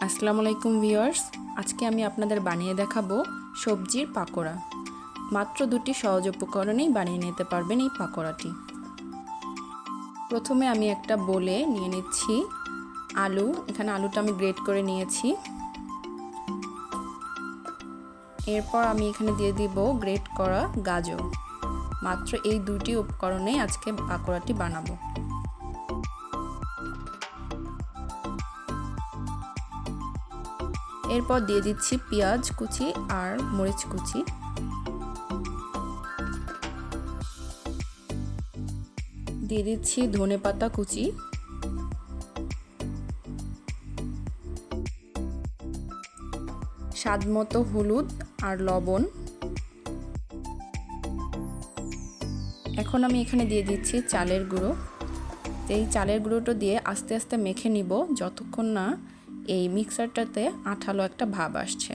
আসসালামু আলাইকুম ভিউয়ার্স, আজকে আমি আপনাদের বানিয়ে দেখাবো সবজির পাকোড়া। মাত্র দুটি সহজ উপকরণেই বানিয়ে নিতে পারবেন এই পাকোড়াটি। প্রথমে আমি একটা বোলে নিয়ে নিচ্ছি আলু। এখানে আলুটা আমি গ্রেট করে নিয়েছি। এরপর আমি এখানে দিয়ে দিব গ্রেট করা গাজর। মাত্র এই দুটি উপকরণেই আজকে পাকোড়াটি বানাবো। এরপর দিয়ে দিচ্ছি পেঁয়াজ কুচি আর মরিচ কুচি। দিয়ে দিচ্ছি ধনেপাতা কুচি। স্বাদমতো হলুদ আর লবণ। এখন আমি এখানে দিয়ে দিচ্ছি চালের গুঁড়ো। এই চালের গুঁড়োটা দিয়ে আস্তে আস্তে মেখে নিব যতক্ষণ না এই মিক্সারটাতে আঠালো একটা ভাব আসছে।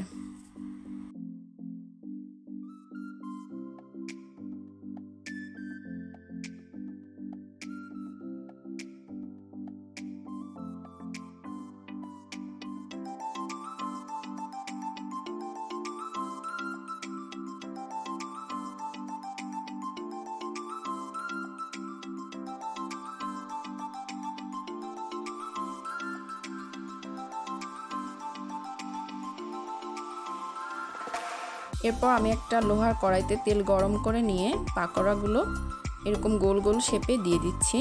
এরপর আমি একটা লোহার কড়াইতে তেল গরম করে নিয়ে পাকোড়াগুলো এরকম গোল গোল শেপে দিয়ে দিচ্ছি।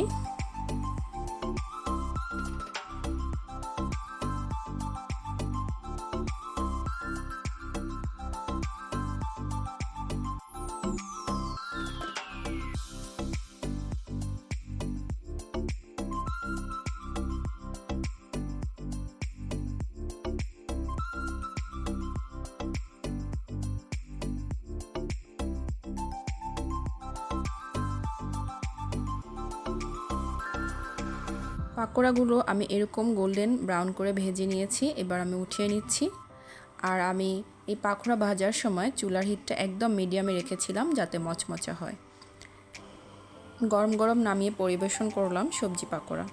পাকোড়াগুলো আমি এরকম গোল্ডেন ব্রাউন করে ভেজে নিয়েছি। এবার আমি উঠিয়ে নিচ্ছি। আর আমি এই পাকোড়া ভাজার সময় চুলার হিটটা একদম মিডিয়ামে রেখেছিলাম যাতে মচমচে হয়। গরম গরম নামিয়ে পরিবেশন করলাম সবজি পাকোড়া।